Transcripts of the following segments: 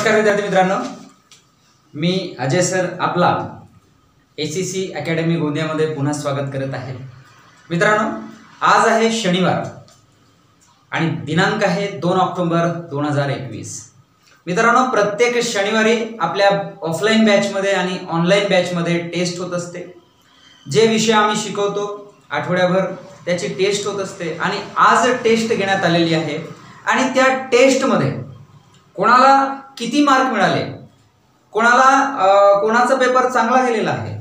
नमस्कार विद्यार्थी मित्रांनो, मी अजय सर आपला ACC अकॅडमी गोंदियामध्ये पुन्हा स्वागत करत आहे। मित्रांनो, आज आहे शनिवार आणि दिनांक आहे 2 ऑक्टोबर 2021। मित्रांनो, प्रत्येक शनिवारी आपल्या ऑफलाइन बॅचमध्ये आणि ऑनलाइन बॅचमध्ये टेस्ट होत असते। जे विषय आम्ही शिकवतो आठवड्याभर त्याची टेस्ट होत असते आणि आज टेस्ट घेण्यात आलेली आहे आणि त्या टेस्टमध्ये कोणाला किती मार्क मिळाले, कोणाचा पेपर चांगला गेलेला आहे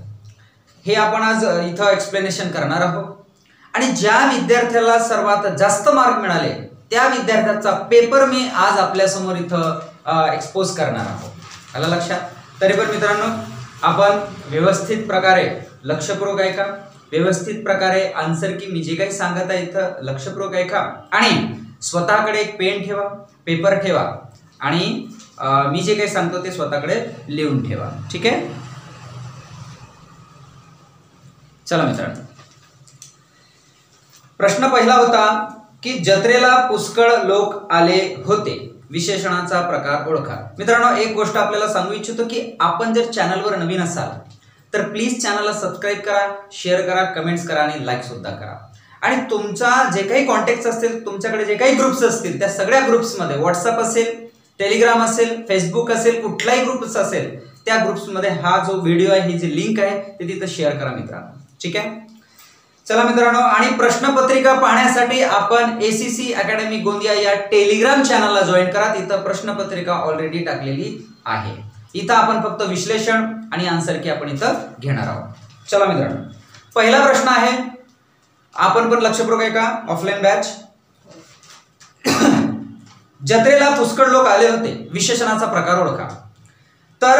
हे आपण आज इथं एक्सप्लेनेशन करणार आहोत। आणि ज्या विद्यार्थ्याला सर्वात जास्त मार्क मिळाले त्या विद्यार्थ्याचा पेपर मी आज आपल्या समोर इथं एक्सपोज करणार आहोत। आलं लक्षात? तरी पण मित्रांनो, आपण व्यवस्थित प्रकारे लक्षपूर्वक ऐका, व्यवस्थित प्रकारे आन्सर की मी जे काही सांगत आहे इथं लक्षपूर्वक ऐका आणि स्वतःकडे एक पेन ठेवा, पेपर ठेवा आणि मी जे काही सांगतो ते स्वतःकडे लिहून ठेवा। ठीक आहे, चला मित्रांनो, प्रश्न पहिला होता की जत्रेला पुष्कळ लोक आले होते, विशेषणाचा प्रकार ओळखा। मित्रांनो, एक गोष्ट आपल्याला सांगू इच्छितो की आपण जर चॅनलवर नवीन असाल तर प्लीज चॅनलला सबस्क्राइब करा, शेअर करा, कमेंट्स करा आणि लाईक सुद्धा करा। आणि तुमचा जे काही कॉन्टॅक्ट्स असतील, तुमच्याकडे जे काही ग्रुप्स असतील त्या सगळ्या ग्रुप्समध्ये व्हॉट्सअप असेल, टेलिग्राम असेल, फेसबुक असेल, कुठलाही ग्रुप्स असेल त्या ग्रुप्समध्ये हा जो व्हिडिओ आहे, ही जी लिंक आहे ते तिथं शेअर करा मित्रांनो। ठीक आहे, चला मित्रांनो, आणि प्रश्नपत्रिका पाहण्यासाठी आपण ACC अकॅडमी गोंदिया या टेलिग्राम चॅनलला जॉईन करा। तिथं प्रश्नपत्रिका ऑलरेडी टाकलेली आहे। इथं आपण फक्त विश्लेषण आणि आन्सर की आपण इथं घेणार आहोत। चला मित्रांनो, पहिला प्रश्न आहे, आपण पण लक्षपूर्वक ऐका, ऑफलाइन बॅच। जत्रेला पुष्कळ लोक आले होते, विशेषणाचा प्रकार ओळखा। तर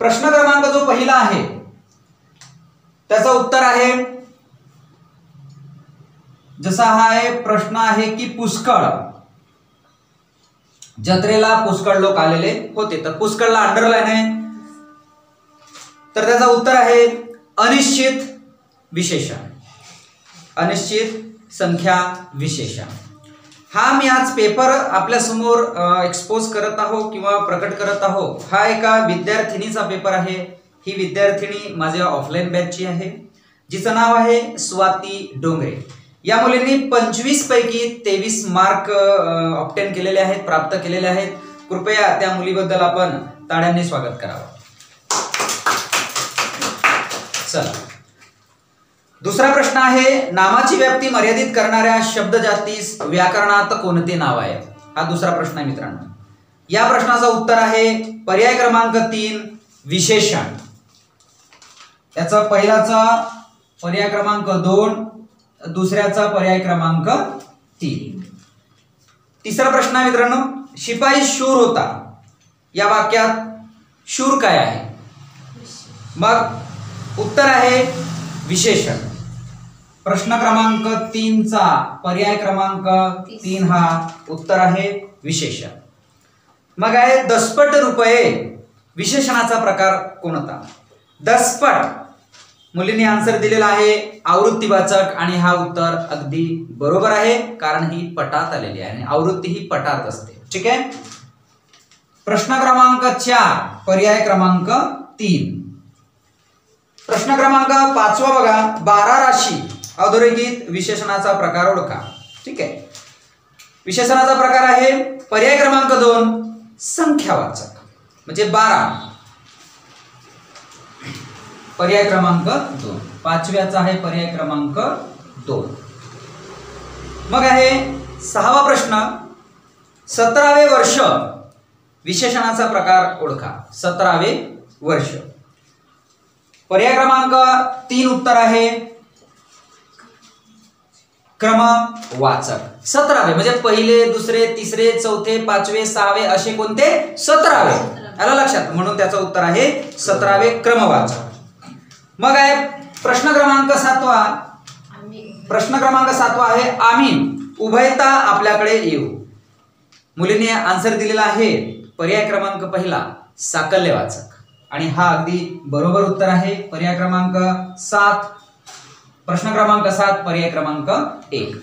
प्रश्न क्रमांक जो पहिला आहे त्याचा उत्तर आहे, जसा हा आहे प्रश्न आहे की पुष्कळ, जत्रेला पुष्कळ लोक आलेले होते, तर पुष्कळला अंडरलाईन आहे, तर त्याचा उत्तर आहे अनिश्चित विशेषण, अनिश्चित संख्या विशेषण। हा मी आज पेपर आपल्या समोर एक्सपोज करत आहो किंवा प्रकट करत आहो। हा एका विद्यार्थिनीचा पेपर आहे। ही विद्यार्थिनी माझ्या ऑफलाइन बॅचची आहे, जिचं नाव आहे स्वाती डोंगरे। या मुलींनी 25 पैकी 23 मार्क ऑब्टेन केलेले आहेत, प्राप्त केलेले आहेत। कृपया त्या मुलीबद्दल आपण टाळ्यांनी स्वागत करावं। चला, दुसरा प्रश्न आहे, नामाची व्याप्ती मर्यादित करणाऱ्या शब्दजातीस व्याकरणात कोणते नाव आहे? हा दुसरा प्रश्न आहे मित्रांनो। या प्रश्नाचा उत्तर आहे पर्याय क्रमांक 3 विशेषण। त्याचा पहिलाचा पर्याय क्रमांक 2, दुसऱ्याचा पर्याय क्रमांक 3। तिसरा प्रश्न आहे मित्रांनो, शिपाई शूर होता, या वाक्यात शूर काय आहे? मग उत्तर आहे विशेषण। प्रश्न क्रमांक 3 चा पर्याय क्रमांक 3 हा उत्तर आहे विशेषण। मग आहे दसपट रुपये, विशेषणाचा प्रकार कोणता? दसपट, मुलींनी आन्सर दिलेला आहे आवृत्तीवाचक आणि हा उत्तर अगदी बरोबर आहे, कारण ही पटात आलेली आहे आणि आवृत्ती ही पटात असते। ठीक आहे, प्रश्न क्रमांक 4 पर्याय क्रमांक 3। प्रश्न क्रमांक 5 बघा, 12 राशी अधोरेखित विशेषणाचा प्रकार ओळखा। ठीक आहे, विशेषणाचा प्रकार आहे पर्याय क्रमांक 2 संख्यावाचक, म्हणजे 12, पर्याय क्रमांक 2। पाचव्याचा आहे पर्याय क्रमांक 2। मग आहे 6वा प्रश्न, 17वे वर्ष, विशेषणाचा प्रकार ओळखा। 17वे वर्ष, पर्याय क्रमांक 3 उत्तर आहे क्रमवाचक। 17वे म्हणजे पहिले, दुसरे, तिसरे, चौथे, 5वे, 6वे असे कोणते? 17वे। आलं लक्षात? म्हणून त्याचं उत्तर आहे 17वे क्रमवाचक। मग आहे प्रश्न क्रमांक 7वा, प्रश्न क्रमांक 7वा आहे आम्ही उभयता आपल्याकडे येऊ। मुलीने आन्सर दिलेला आहे पर्याय क्रमांक 1 साकल्यवाचक आणि हा अगदी बरोबर उत्तर आहे, पर्याय क्रमांक 7। प्रश्न क्रमांक 7 पर्याय क्रमांक 1।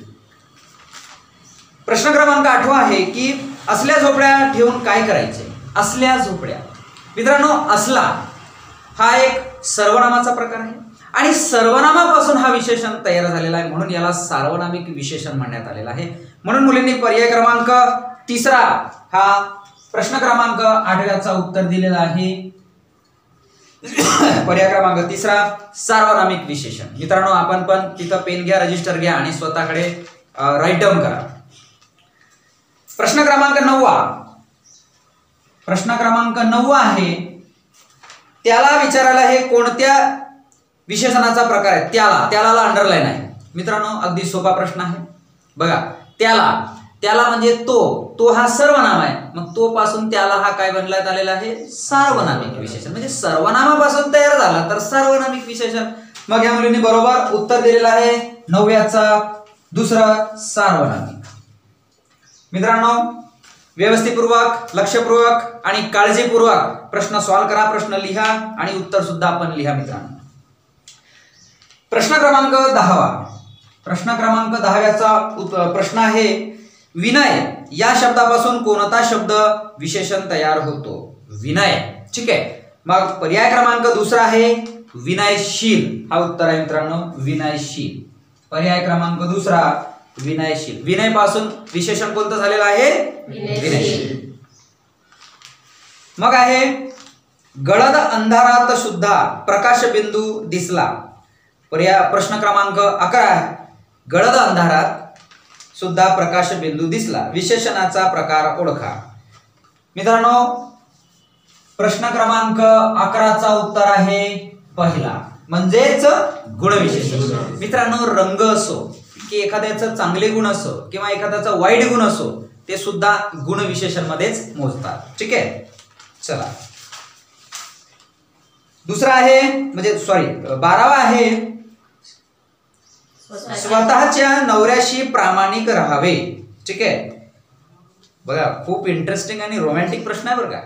प्रश्न क्रमांक 8वा आहे की असल्या झोपड्या ठेवून काय करायचे? असल्या झोपड्या. मित्रांनो, असला हा एक सर्वनामाचा प्रकार आहे आणि सर्वनामापासून हा विशेषण तयार झालेला आहे, म्हणून याला सार्वनामिक विशेषण म्हणण्यात आलेलं आहे. म्हणून मुलींनी पर्याय क्रमांक 3 हा प्रश्न क्रमांक 8 उत्तर दिलेला आहे. पर्याय क्रमांक 3 सार्वनामिक विशेषण. मित्रांनो, आपण पण तिथं पेन घ्या, रजिस्टर घ्या आणि स्वतःकडे राईट डाऊन करा. प्रश्न क्रमांक 9 आहे. त्याला विचारायला हे कोणत्या विशेषणाचा प्रकार आहे. त्याला अंडरलाईन आहे. मित्रांनो, अगदी सोपा प्रश्न आहे बघा. त्याला म्हणजे तो हा सर्वनाम आहे, मग तो पासून त्याला हा काय बनण्यात आलेला आहे, सार्वनामिक विशेषण. म्हणजे सर्वनामापासून तयार झाला तर सार्वनामिक विशेषण. मग या मुलींनी बरोबर उत्तर दिलेलं आहे 9 दुसरं सार्वनामिक. मित्रांनो, व्यवस्थितपूर्वक, लक्षपूर्वक आणि काळजीपूर्वक प्रश्न सॉल्व्ह करा, प्रश्न लिहा आणि उत्तर सुद्धा आपण लिहा. मित्रांनो, प्रश्न क्रमांक 10 प्रश्न आहे, विनय या शब्दापासून कोणता शब्द विशेषण तयार होतो. विनय. ठीक आहे. मग पर्याय क्रमांक 2 आहे विनयशील. हा उत्तर आहे मित्रांनो, विनयशील. पर्याय क्रमांक 2 विनयशील. विनय पासून विशेषण कोणतं झालेलं आहे, विनयशील. मग आहे गडद अंधारात सुद्धा प्रकाशबिंदू दिसला. प्रश्न क्रमांक 11 गडद अंधारात सुद्धा प्रकाशबिंदू दिसला. विशेषणाचा प्रकार ओळखा. मित्रांनो, प्रश्न क्रमांक 11 उत्तर आहे पहिला, म्हणजेच गुणविशेषण. मित्रांनो, रंग असो की एखाद्याचं चांगले गुण असो किंवा एखाद्याचा वाईट गुण असो, ते सुद्धा गुणविशेषण मध्येच मोजतात. ठीक आहे. चला, दुसरा आहे म्हणजे 12 आहे, स्वतःच्या नवऱ्याशी प्रामाणिक राहावे. ठीक आहे. बघा, खूप इंटरेस्टिंग आणि रोमॅन्टिक प्रश्न आहे बरं का.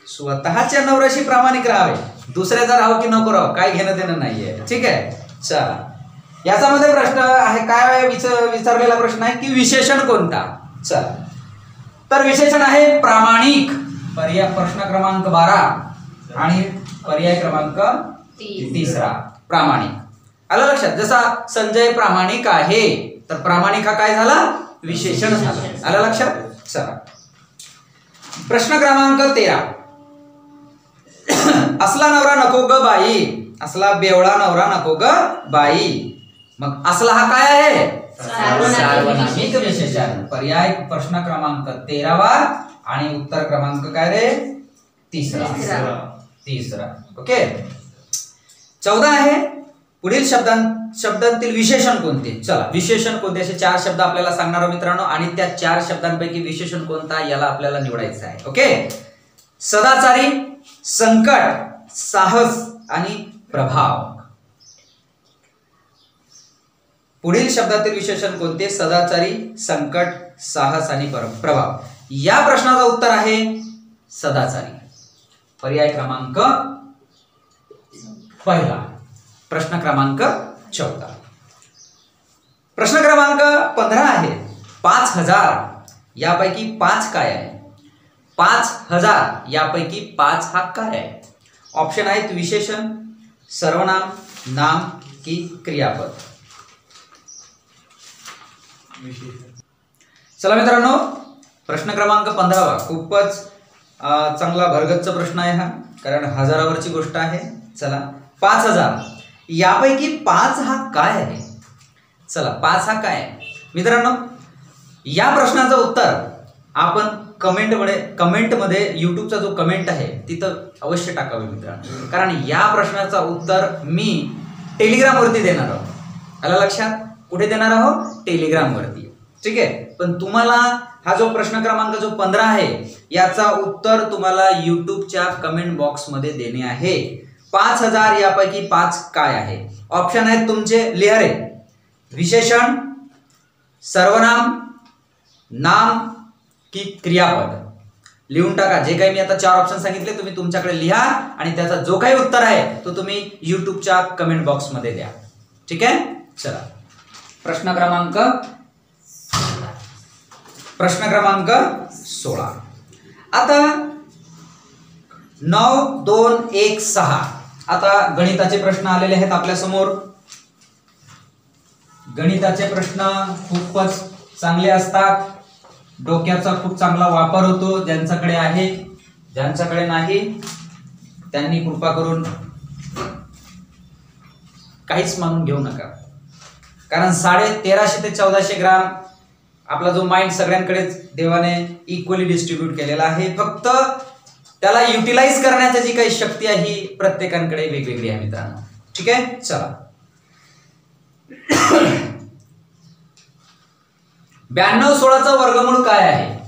स्वतःच्या नवऱ्याशी प्रामाणिक राहावे, दुसऱ्याचा राहावं की नको राहावं काय घेणं देणं नाहीये. ठीक आहे. चला, याच्यामध्ये प्रश्न आहे काय विचारलेला प्रश्न आहे की विशेषण कोणता. चला, तर विशेषण आहे प्रामाणिक. पर्याय प्रश्न क्रमांक 12 आणि पर्याय क्रमांक 3 प्रामाणिक. आलं लक्षात. जसा संजय प्रामाणिक आहे, तर प्रामाणिक हा काय झाला, विशेषण झाला. आलं लक्षात. चला, प्रश्न क्रमांक 13 असला नवरा नको ग बाई, असला बेवळा नवरा नको ग बाई. मग असला हा काय आहे, सार्वनामिक विशेषण. पर्याय प्रश्न क्रमांक 13 आणि उत्तर क्रमांक काय रे, 3. ओके. 14 आहे पुढील शब्दांतील विशेषण कोणते. चला, विशेषण कोणते असे 4 शब्द आपल्याला सांगणार आहोत मित्रांनो, आणि त्या 4 शब्दांपैकी विशेषण कोणता याला आपल्याला निवडायचं आहे. ओके. सदाचारी, संकट, साहस आणि प्रभाव. पुढील शब्दातील विशेषण कोणते, सदाचारी, संकट, साहस आणि प्रभाव. या प्रश्नाचं उत्तर आहे सदाचारी. पर्याय क्रमांक 1. प्रश्न क्रमांक 14. प्रश्न क्रमांक 15 आहे 5000 यापैकी 5 काय आहे. 5000 यापैकी 5 हा काय आहे. ऑप्शन आहेत विशेषण, सर्वनाम, नाम की क्रियापद. चला मित्रांनो, प्रश्न क्रमांक 15 खूपच चांगला भरगच्च प्रश्न आहे हा, कारण हजारावरची गोष्ट आहे. चला, 5000 यापैकी 5 हा काय आहे. चला, 5 हा काय आहे मित्रांनो. या प्रश्नाचं उत्तर आपण कमेंटमध्ये यूट्यूबचा जो कमेंट आहे तिथं अवश्य टाकावे मित्रांनो, कारण या प्रश्नाचं उत्तर मी टेलिग्रामवरती देणार आहोत. आलं लक्षात. कुठे देणार आहोत, टेलिग्रामवरती. ठीक आहे. पण तुम्हाला हा जो प्रश्न क्रमांक जो 15 आहे याचा उत्तर तुम्हाला यूट्यूबच्या कमेंट बॉक्स मध्ये देणे आहे. 5000 यापैकी 5 काय आहे. ऑप्शन आहेत तुमचे, लिहा रे. विशेषण, सर्वनाम, नाम की क्रियापद. लिहून टाका. जे काही मी आता 4 ऑप्शन सांगितले तुम्ही तुमच्याकडे लिहा आणि त्याचा जो काही उत्तर आहे तो तुम्ही यूट्यूबच्या कमेंट बॉक्स मध्ये द्या. ठीक आहे. चला, प्रश्न क्रमांक 16. आता 9 2 1 6. आता गणिताचे प्रश्न आलेले आहेत आपल्या समोर. गणिताचे प्रश्न खूपच चांगले असतात. डोक्याचा खूप चांगला वापर होतो. ज्यांच्याकडे आहे, ज्यांच्याकडे नाही त्यांनी कृपा करून काहीच मानून घेऊ नका. कारण 1350 ते 1400 ग्राम आपला जो माइंड सगळ्यांकडेच देवाने इक्वली डिस्ट्रीब्यूट केलेला आहे. फक्त त्याला युटिलाइज करण्याची जी काही शक्ती आहे ही प्रत्येकाकडे वेगवेगळी आहे मित्रांनो. ठीक आहे, चला. 92 16चा वर्गमूळ काय आहे?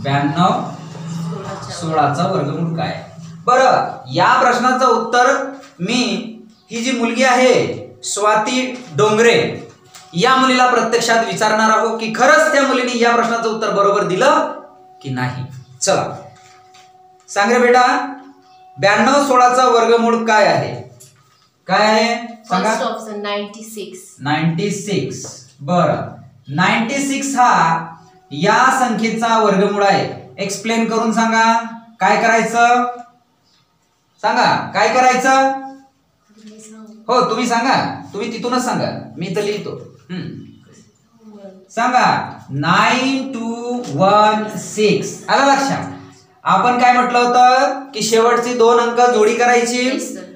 92 16चा वर्गमूळ काय? बरं, या प्रश्नाचं उत्तर मी ही जी मुलगी आहे स्वाती डोंगरे या मुलीला प्रत्यक्षात विचारणार आहोत की खरंच त्या मुलीने या प्रश्नाचं उत्तर बरोबर दिलं की नाही. चला सांग रे बेटा, 92 16चा वर्गमूळ काय आहे? काय आहे सांगा? First option 96. 96. बरं, 96 हा या संख्येचा वर्गमूळ आहे. एक्सप्लेन करून सांगा. काय करायचं सांगा, काय करायचं? हो तुम्ही सांगा, तुम्ही तिथूनच सांगा, मी तर लिहितो. सांगा. 9216 आला लक्षात? आपण काय म्हटलं होतं की शेवटचे 2 अंक जोडी करायची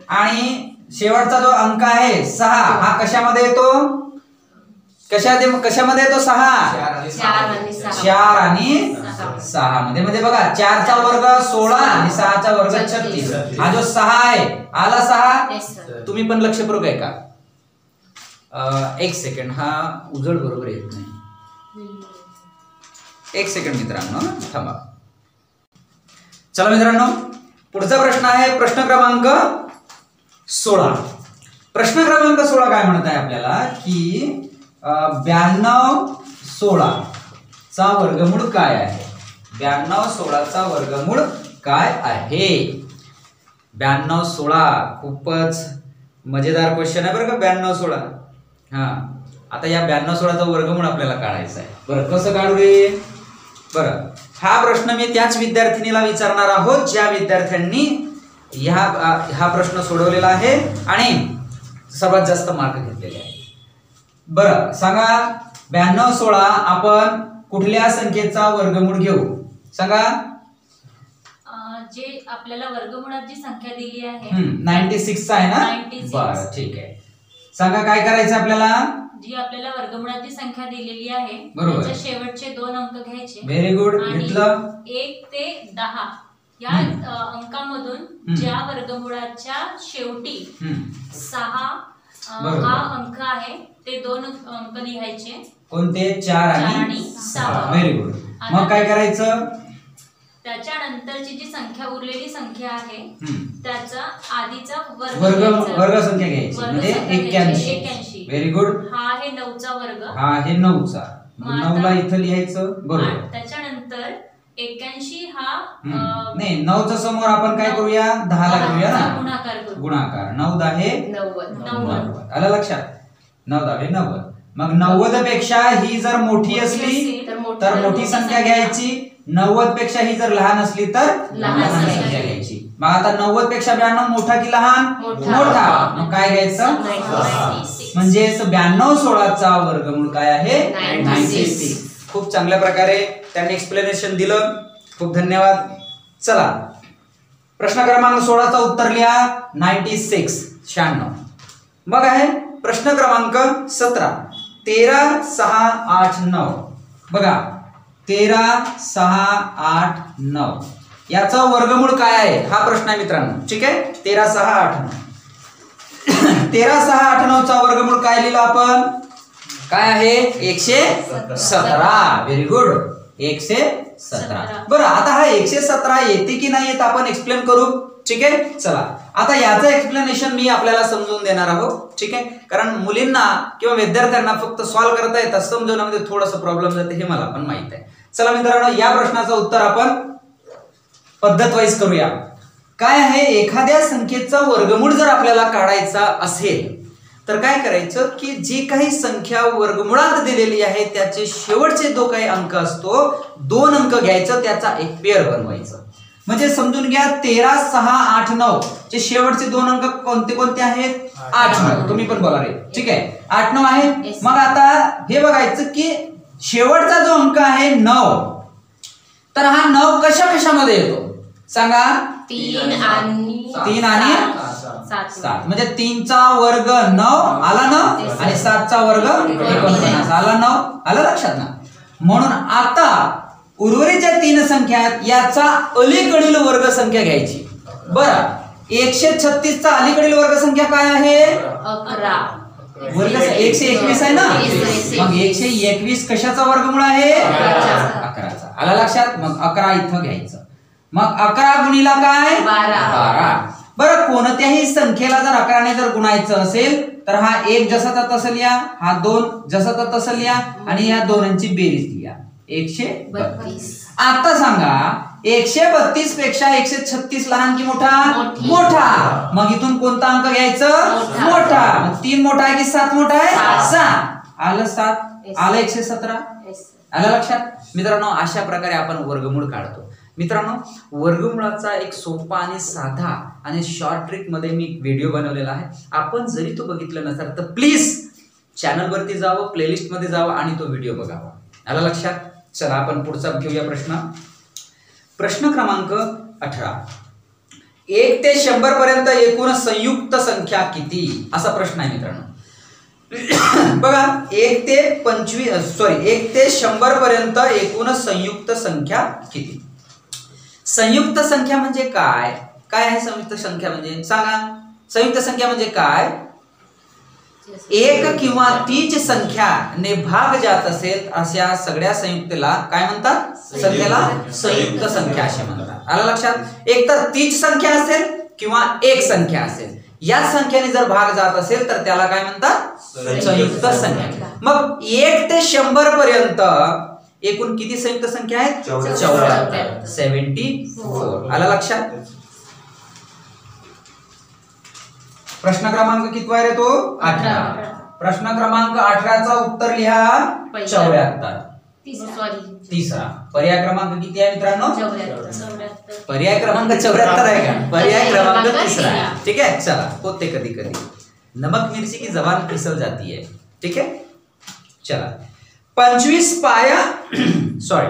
आणि शेवटचा जो अंक आहे 6 हा कशामध्ये येतो? कशामध्ये येतो? 6. 4 आणि 6 मध्ये. म्हणजे बघा 4 चा वर्ग 16 आणि 6 चा वर्ग 36. हा जो 6 आहे आला 6. तुम्ही पण लक्षपूर्वक आहे का? एक सेकंड, हा उजळ बरोबर येत नाही. एक सेकंड मित्रांनो थांबा. चला मित्रांनो, पुढचा प्रश्न आहे प्रश्न क्रमांक 16. प्रश्न क्रमांक 16 काय म्हणत आहे आपल्याला की 92 16 चा वर्गमूळ काय आहे? 92 16 चा वर्गमूळ काय आहे? 92 16 खूपच मजेदार क्वेश्चन आहे बरं का. 92 16. हा, आता या 92 16चा वर्गमूळ आपल्याला काढायचा आहे. बरं, कसं काढू रे? बरं, हा प्रश्न मी त्याच विद्यार्थिनीला विचारणार आहोत ज्या विद्यार्थ्यांनी हा प्रश्न सोडवलेला आहे आणि सर्वात जास्त मार्क घेतलेले आहे. बरं सांगा, 92 16 आपण कुठल्या संख्येचा वर्गमूळ घेऊ? सांगा. जे आपल्याला वर्गमूळात जी संख्या दिली आहे 96 चा आहे ना? 96. बरं ठीक आहे. सांगा काय करायचं आपल्याला? जी आपल्याला वर्गमूळात जी संख्या दिलेली आहे बरोबर, त्याच्या शेवटचे 2 अंक घ्यायचे. व्हेरी गुड, घेतलं. 1 ते 10 या अंकामधून ज्या वर्गमूळाच्या शेवटी 6 हा अंक आहे ते 2 अंक लिहायचे. कोणते? 4 आणि 6. Very good. मग काय करायचं? त्याच्यानंतरची जी संख्या उरलेली संख्या आहे त्याचा आधीचा वर्ग संख्या घ्यायची म्हणजे 81. Very good. हा आहे 9चा वर्ग. हा आहे 9चा. 9 ला इथं लिहायचं. बरोबर. त्याच्यानंतर 81 हा नाही 9च्या समोर आपण काय करूया? 10 ला करूया ना, गुणाकार करू. गुणाकार. 9 10 90. आलं लक्षात? 9 10 90. मग 90 पेक्षा ही जर मोठी असली तर मोठी संख्या घ्यायची. 90 पेक्षा ही जर लहान असली तर लहान संख्या घ्यायची. मग आता 90 पेक्षा 92 मोठा की लहान? मोठा. मग काय घ्यायचं? म्हणजे 92 16 चा वर्गमूळ काय आहे? 96. खूप चांगल्या प्रकारे त्यांनी एक्सप्लेनेशन दिलं. खूप धन्यवाद. चला प्रश्न क्रमांक 16 चा उत्तर लिहा. 96 96. मग आहे प्रश्न क्रमांक 17. 13 6 8 9. बघा 13 6 8 9 याचा वर्गमूळ काय आहे हा प्रश्न आहे मित्रांनो. ठीक आहे, 13 6 8 9. 13 6 8 9 चा वर्गमूळ काय लिहिलं आपण? काय आहे? 117. Very good, 117. बरं, आता हा 117 येते की नाही येत आपण एक्सप्लेन करू. ठीक आहे, चला आता याचं एक्सप्लेनेशन मी आपल्याला समजून देणार आहोत. ठीक आहे, कारण मुलींना किंवा विद्यार्थ्यांना फक्त सॉल्व्ह करता येतात, समजवण्यामध्ये थोडंसं प्रॉब्लेम जाते हे मला पण माहित आहे. चला मित्रांनो, या प्रश्नाचं उत्तर आपण पद्धत वाईज करूया. काय आहे? एखाद्या संख्येचा वर्गमूळ जर आपल्याला काढायचा असेल तर काय करायचं की जी काही संख्या वर्गमुळात दिलेली आहे त्याचे शेवटचे जो काही अंक असतो 2 अंक घ्यायचं, त्याचा एक पेअर बनवायचं. म्हणजे समजून घ्या 13, 6, 8, 9 चे शेवटचे 2 अंक कोणते कोणते आहेत? 8, 9. तुम्ही पण बोला रे. ठीक आहे, 8, 9 आहे. मग आता हे बघायचं की शेवटचा जो अंक आहे 9, तर हा 9 कशा कशामध्ये येतो सांगा? 3 आणि 7. म्हणजे 3 चा वर्ग 9 आला ना, आणि 7 चा वर्ग 49 आला 9. आला लक्षात ना? म्हणून आता उर्वरित ज्या 3 संख्या आहेत याचा अलीकडील वर्ग संख्या घ्यायची. बरं, 136 चा अलीकडील वर्ग संख्या काय आहे? 11. वर्ग 121 आहे ना. मग 121 कशाचा वर्गमूळ आहे? 11चा. आला लक्षात? मग 11 इथं घ्यायचं. मग 11 गुणिला काय? 12. बरं, कोणत्याही संख्येला जर 11 ने जर गुणायचं असेल तर हा 1 जसाचा तसा लिहा, हा 2 जसाचा तसा लिहा, आणि या दोनांची बेरीज लिहा. 132. आता सांगा 132 पेक्षा 136 लहान की मोठा? मोठा. मग इथून कोणता अंक घ्यायचं? मोठा. मग 3 मोठा आहे की 7 मोठा आहे? 7. आलं 7. आलं 117. आलं लक्षात? मित्रांनो, अशा प्रकारे आपण वर्गमूळ काढतो. मित्रांनो, वर्गमुळाचा एक सोपा आणि साधा आणि शॉर्ट ट्रिक मध्ये मी एक व्हिडिओ बनवलेला आहे. आपण जरी तो बघितला नसेल तर प्लीज चॅनल वरती जावं, प्लेलिस्ट मध्ये जावं आणि तो व्हिडिओ बघावा. आलं लक्षात? चला आपण पुढचा घेऊया प्रश्न. प्रश्न क्रमांक 18. 1 ते 100 पर्यंत एकूण संयुक्त संख्या किती? असा प्रश्न आहे मित्रांनो. बघा, 1 ते 100 पर्यंत एकूण संयुक्त संख्या किती? संयुक्त संख्या म्हणजे काय? काय आहे संयुक्त संख्या म्हणजे? सांगा. संयुक्त संख्या म्हणजे काय? 1 किंवा तीच संख्याने भाग जात असेल अशा सगळ्या संयुक्तला काय म्हणतात? संख्येला संयुक्त संख्या असे म्हणतात. आलं लक्षात? एक तर तीच संख्या असेल किंवा एक संख्या असेल, या संख्येने जर भाग जात असेल तर त्याला काय म्हणतात? संयुक्त संख्या. मग 1 ते 100 पर्यंत एकूण किती संयुक्त संख्या आहेत? 74. 74. आलं लक्षात? प्रश्न क्रमांक किती आहे तो? 18. प्रश्न क्रमांक 18चा उत्तर लिहा 74. तिसरा. पर्याय क्रमांक किती आहे मित्रांनो? 74. पर्याय क्रमांक 74 आहे का? पर्याय क्रमांक तिसरा आहे. ठीक आहे, चला. होते कधी कधी नमक मिर्ची की जबान फिसल जाती है. ठीक है, चला. 25 पाया सॉरी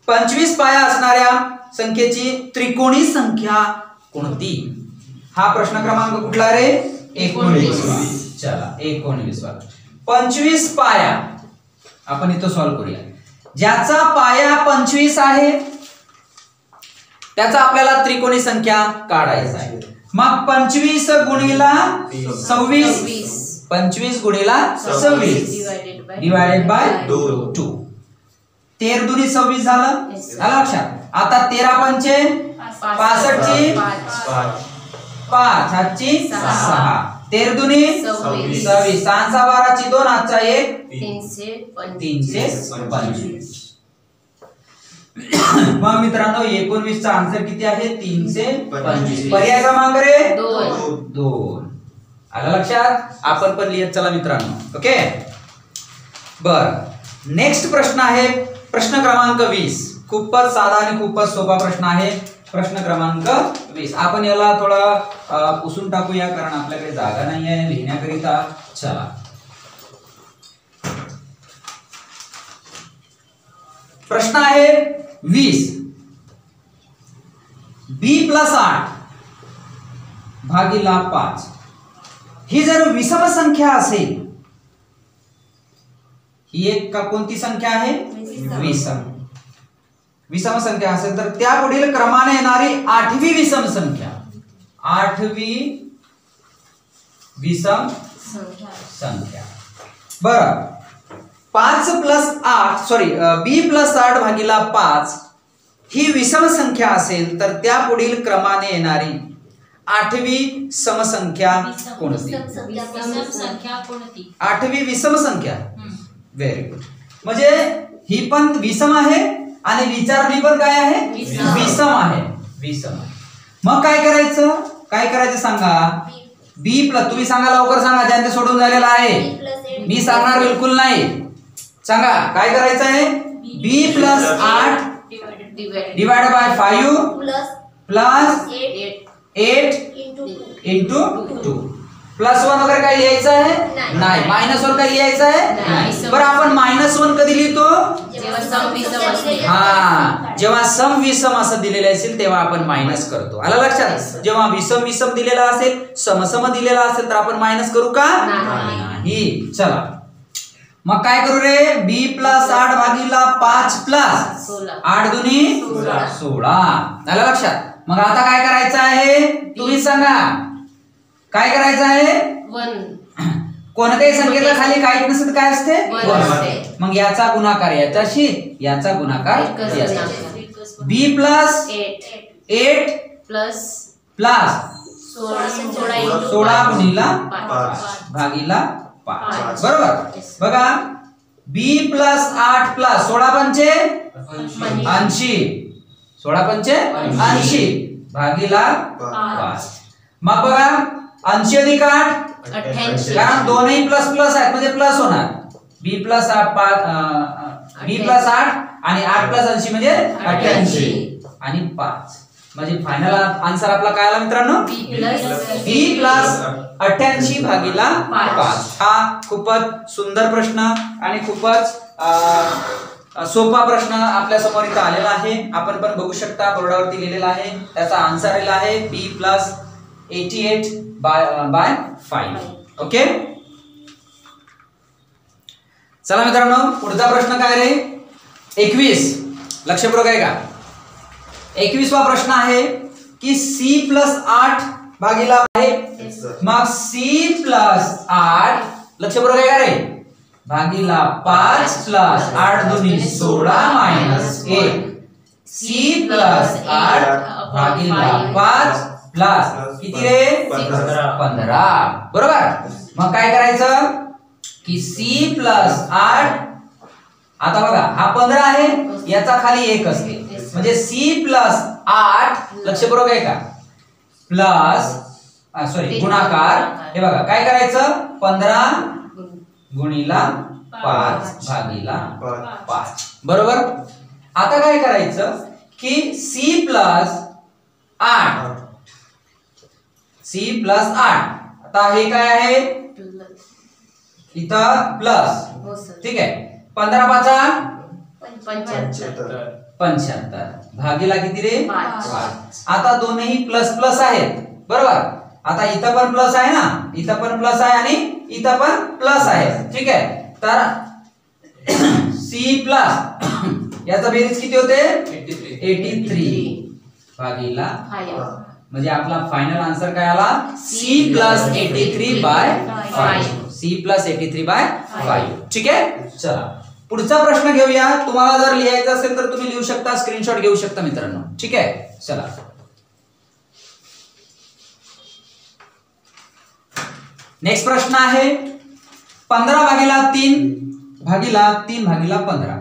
25 पाया असणाऱ्या संख्येची त्रिकोणी संख्या कोणती? हा प्रश्न क्रमांक कुठला रे? 19. चला 19 वाला. 25 पाया आपण इथं सॉल्व्ह करूया. ज्याचा पाया 25 आहे त्याचा आपल्याला त्रिकोणी संख्या काढायचा आहे. मग 25 गुणिला 26. 25 गुणिला 26 डिवाइडेड बाय 2. 13 दुनी 26 झालं. लक्षात? आता 13 पंचे 65 5 हातची 6. 13 दुनी 26. 6 12 2 हातचा 1 325. मग मित्रांनो 19 चा आन्सर किती आहे? 325. पर्याय क्रमांक रे 2. आलं लक्षात? आपण पण लिहत चला मित्रांनो. ओके, बर. नेक्स्ट प्रश्न आहे प्रश्न क्रमांक 20. खूपच साधा आणि खूपच सोपा प्रश्न आहे. प्रश्न क्रमांक 20. आपण याला थोडा पुसून टाकूया कारण आपल्याकडे जागा नाही आहे लिहिण्याकरिता. चला, प्रश्न आहे 20. B+8 भागिला 5 ही जर विषम संख्या असेल, ही एक का कोणती संख्या आहे? विषम संख्या असेल तर त्या पुढील क्रमाने येणारी 8वी विषम संख्या. 8वी विषम संख्या. बरं, B+8 भागिला 5 ही विषम संख्या असेल तर त्या पुढील क्रमाने येणारी 8वी समसंख्या कोणती? 8वी विषम संख्या. Very good. म्हणजे ही पण विषम आहे आणि विचारली पण काय आहे? विषम आहे. विषम. मग काय करायचं सांगा. बी प्लस, तुम्ही सांगा लवकर सांगा, ज्यांचे सोडून झालेला आहे. मी सांगणार बिलकुल नाही. सांगा काय करायचं आहे. B plus 8 divide by 5 plus 8 into 2. Plus 1 वगैरे काही लिहायचं आहे नाही. मायनस 1 काही लिहायचं आहे नाही. बरं आपण मायनस 1 कधी लिहितो. हा, जेव्हा सम विषम असं दिलेलं असेल तेव्हा आपण मायनस करतो. आलं लक्षात. जेव्हा विषम दिलेला असेल, सम दिलेला असेल तर आपण मायनस करू का नाही. चला मग काय करू रे. बी प्लस 8 भागीला 5 प्लस 8 दुनी 16. आलं लक्षात. मग आता काय करायचं आहे तुम्ही सांगा. काय करायचं आहे. कोणत्याही संख्येच्या खाली काहीच नसतं काय असते. मग याचा गुणाकार याच्याशी, याचा गुणाकार याच्याशी. बी प्लस 8 प्लस 16 गुणिला 5 भागीला 5. बरोबर. बघा बी प्लस 8 प्लस 16 पंचे 80, 16 पंचे 80 भागीला 5. मग बघा 80 अधिक 8 कारण दोनही प्लस प्लस आहेत म्हणजे प्लस होणार. बी प्लस 8 आणि 8 प्लस 80 म्हणजे 88 आणि 5 म्हणजे फायनल आन्सर आपला काय आला मित्रांनो. बी प्लस 88 भागीला 5. हा खूपच सुंदर प्रश्न आणि खूपच सोपा प्रश्न आपल्या समोर इथं आलेला आहे. आपण पण बघू शकता बोर्डावरती लिहिलेला आहे. त्याचा आन्सर आलेला आहे बी प्लस 88 बाय 5. ओके. चला मित्रांनो पुढचा प्रश्न काय रे. 21. लक्षपूर्वक आहे का. 21वा प्रश्न आहे की सी प्लस 8 भागीला आहे. मग सी प्लस 8 लक्षपूर्वक आहे का रे भागीला 5 प्लस 8 दुनी 16 मायनस 1. सी प्लस 8 भागीला 5 प्लस किती रे 15. बरोबर. मग काय करायचं की सी प्लस 8. आता बघा हा 15 आहे याचा खाली 1 असते म्हणजे सी प्लस 8 लक्षपूर्वक आहे का प्लस सॉरी गुणाकार. हे बघा काय करायचं 15 गुणिला 5 भागीला 5. बरोबर. आता काय करायचं की सी प्लस 8 आता हे काय आहे इथं प्लस. ठीक आहे. 15 पाचा 75 भागीला किती रे 5. आता दोन्ही प्लस प्लस आहेत. बरोबर. आता इथं पण प्लस आहे ना, इथं पण प्लस आहे आणि इथं पण प्लस आहे. ठीक आहे. तर सी प्लस याचा बेरीज किती होते 83 भागीला 5. म्हणजे आपला फायनल आन्सर काय आला C plus 83 by 5. C plus 83 by 5. ठीक आहे. चला पुढचा प्रश्न घेऊया. तुम्हाला जर लिहायचं असेल तर तुम्ही लिहू शकता, स्क्रीनशॉट घेऊ शकता मित्रांनो. ठीक आहे. चला नेक्स्ट प्रश्न आहे 15 भागीला 3 भागीला 15.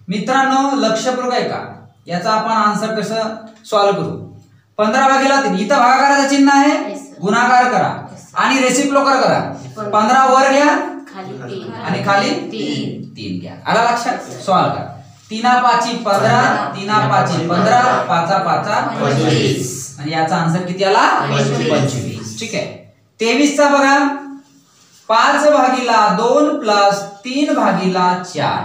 मित्रांनो लक्षपूर्वक आहे का. याचा आपण आन्सर कसं सॉल्व्ह करू. 15 भागीला 3 इथं भागाकाराचं चिन्ह आहे गुणाकार करा आणि रेसिप्रोकल करा. 15 वर घ्या आणि खाली 3 घ्या. आला लक्षात. सॉल्व्ह करा. 3 पाची 15 3 पाची 15 5 5 25 आणि याचा आन्सर किती आला 25. ठीक आहे. 23 चा बघा 5 भागीला 2 प्लस 3 भागीला 4.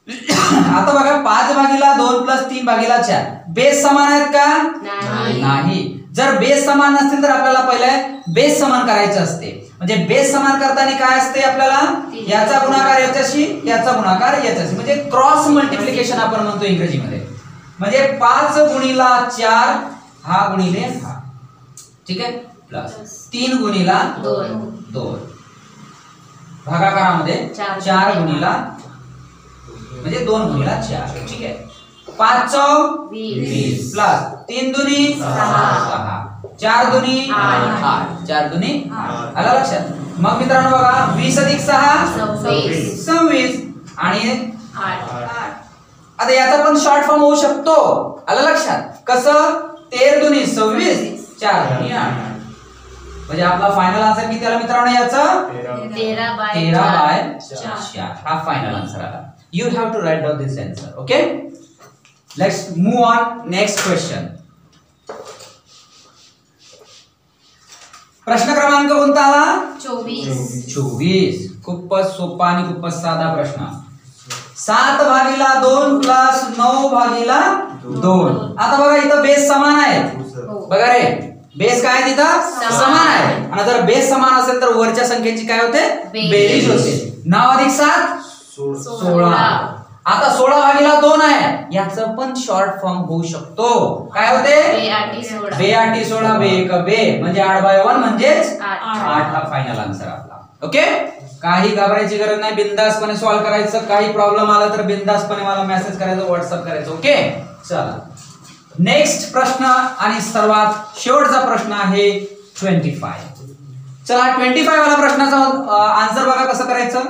आता बघा 5 भागीला 2 प्लस 3 भागीला 4 बेस समान आहेत का नाही. जर बेस समान नसतील तर आपल्याला पहिले बेस समान करायचे असते. म्हणजे बेस समान करताना काय असते आपल्याला याचा गुणाकार याच्याशी याचा गुणाकार याच्याशी म्हणजे क्रॉस मल्टिप्लिकेशन आपण म्हणतो इंग्रजीमध्ये. म्हणजे 5 गुणिला 4 हा गुणिले हा. ठीक आहे. प्लस 3 गुणिला 2 भागाकारामध्ये 4 गुणिला म्हणजे 2 गुणिला 4. ठीक आहे. 5 20 प्लस 3 दुनी 6 4 दुनी 8 4 दुनी 8. आला लक्षात. मग मित्रांनो बघा 20 अधिक 6 26 आणि 8. आता याचा पण शॉर्ट फॉर्म होऊ शकतो. आला लक्षात. कसं 13 दुनी 26, 4 दुनी 8. म्हणजे आपला फायनल आन्सर किती आला मित्रांनो याचा 13/4. हा फायनल आन्सर आला. You have to write down this answer. Okay, let's move on next question. प्रश्न क्रमांक कोणता आला? 24. खूपच सोपा आणि खूपच साधा प्रश्न. 7/2 प्लस 9/2. आता बघा इथं बेस समान आहेत. बघा रे, बेस काय आहे तिथं? समान आहे. आणि जर बेस समान असेल तर वरच्या संख्येची काय होते? बेरीज होते. 9 अधिक 7 16. आता 16/2 आहे, याचं पण शॉर्ट फॉर्म होऊ शकतो. काय होते? बे 16 बे 1 बे, म्हणजे 8/1 म्हणजेच 8. हा फायनल आन्सर आपला. ओके, काही घाबरायची गरज नाही, बिंदासपणे सॉल्व करायचं. काही प्रॉब्लेम आला तर बिंदासपणे मला मेसेज करायचं, व्हॉट्सअप करायचं. ओके, चला नेक्स्ट प्रश्न आणि सर्वात शेवटचा प्रश्न आहे 25. चला 25 वाला प्रश्नाचा आन्सर बघा कसं करायचं.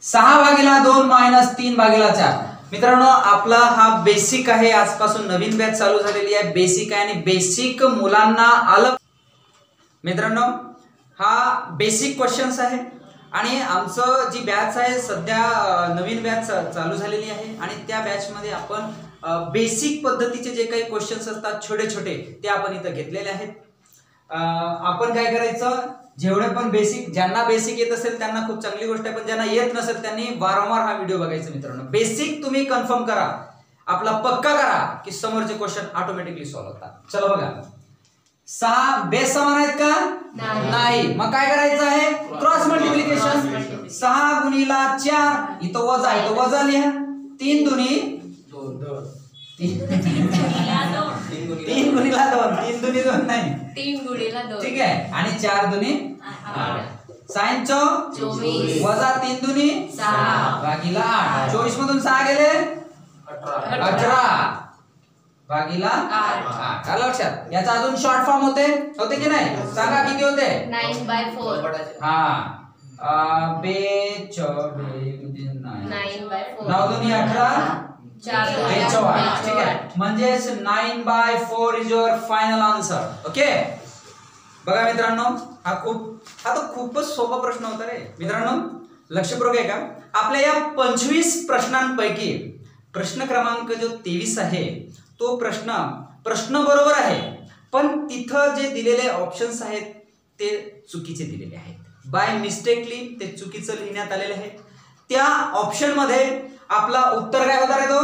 6/2 मायनस 3/4. मित्रांनो आपला हा बेसिक आहे. आजपासून नवीन बॅच चालू झालेली आहे. बेसिक आहे आणि बेसिक मुलांना आलं. मित्रांनो हा बेसिक क्वेश्चन्स आहे आणि आमचं जी बॅच आहे सध्या नवीन बॅच चालू झालेली आहे आणि त्या बॅच मध्ये आपण बेसिक पद्धतीचे जे काही क्वेश्चन्स असतात छोटे छोटे ते आपण इथं घेतलेले आहेत. आपण काय करायचं, जेवढे पण बेसिक, ज्यांना बेसिक येत असेल त्यांना खूप चांगली गोष्ट आहे, पण ज्यांना येत नसेल त्यांनी वारंवार हा व्हिडिओ बघायचा. मित्रांनो बेसिक तुम्ही कन्फर्म करा, आपला पक्का करा की समोरचे क्वेश्चन ऑटोमॅटिकली सॉल्व्ह होतात. चला बघा, 6 बेस समान आहेत का? नाही. मग काय करायचं आहे? Cross multiplication. 6 गुणिला 4, इथं वजा लिहा. 3 दुनी 3 गुणिला 2, 3 दुनी 2 नाही, 3 गुणिला 2. ठीक आहे. आणि 4 दुनी 8. साइन 24 वजा 3 दुनी 6 भागिला 8. 24 मधून 6 गेले 18 भागिला 8. आलं लक्षात? याचा अजून शॉर्ट फॉर्म होते की नाही? सांगा किती होते? 9/4. हा बे 9 दुनी 18 ठीक आहे. म्हणजे 9/4 is your final answer. Okay, बघा मित्रांनो हा तर खूपच सोपा प्रश्न होता रे. मित्रांनो लक्षपूर्वक आहे का? आपल्या या 25 प्रश्नांपैकी प्रश्न क्रमांक जो 23 आहे तो प्रश्न बरोबर आहे, पण तिथं जे दिलेले ऑप्शन्स आहेत ते चुकीचे दिलेले आहेत. बाय मिस्टेकली ते चुकीचं लिहिण्यात आलेले आहे. त्या ऑप्शन मध्ये आपला उत्तर काय होता रे? तो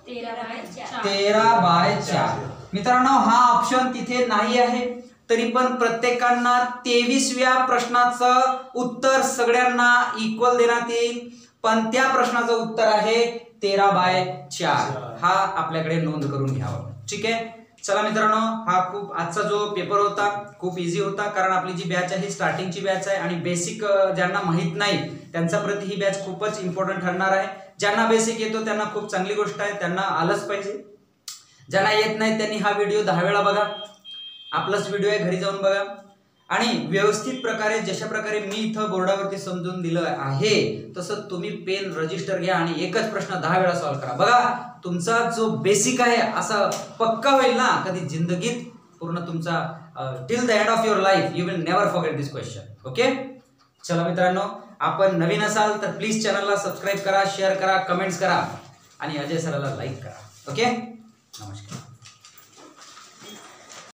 13/4. मित्रांनो हा ऑप्शन तिथे नाही आहे, तरी पण प्रत्येकांना 23व्या प्रश्नाचं उत्तर सगळ्यांना इक्वल देण्यात येईल, पण त्या प्रश्नाचं उत्तर आहे 13/4. हा आपल्याकडे नोंद करून घ्यावा. ठीक आहे, चला मित्रांनो हा खूप आजचा जो पेपर होता खूप इझी होता, कारण आपली जी बॅच आहे स्टार्टिंगची बॅच आहे आणि बेसिक ज्यांना माहित नाही त्यांच्या प्रति ही बॅच खूपच इम्पॉर्टंट ठरणार आहे. ज्यांना बेसिक येतो त्यांना खूप चांगली गोष्ट आहे, त्यांना आलंच पाहिजे. ज्यांना येत नाही त्यांनी हा व्हिडिओ 10 वेळा बघा. आपलाच व्हिडिओ आहे, घरी जाऊन बघा आणि व्यवस्थित प्रकारे जशा प्रकारे मी इथं बोर्डावरती समजून दिलं आहे तसं तुम्ही पेन रजिस्टर घ्या आणि एकच प्रश्न 10 वेळा सॉल्व्ह करा. बघा तुमचा जो बेसिक आहे असा पक्का होईल ना, कधी जिंदगीत पूर्ण तुमचा till the end of your life you will never forget this question. Okay, चला मित्रांनो आपण नवीन असाल तर प्लीज चॅनलला सबस्क्राईब करा, शेअर करा, कमेंट्स करा आणि अजय सराला लाईक करा. ओके, नमस्कार.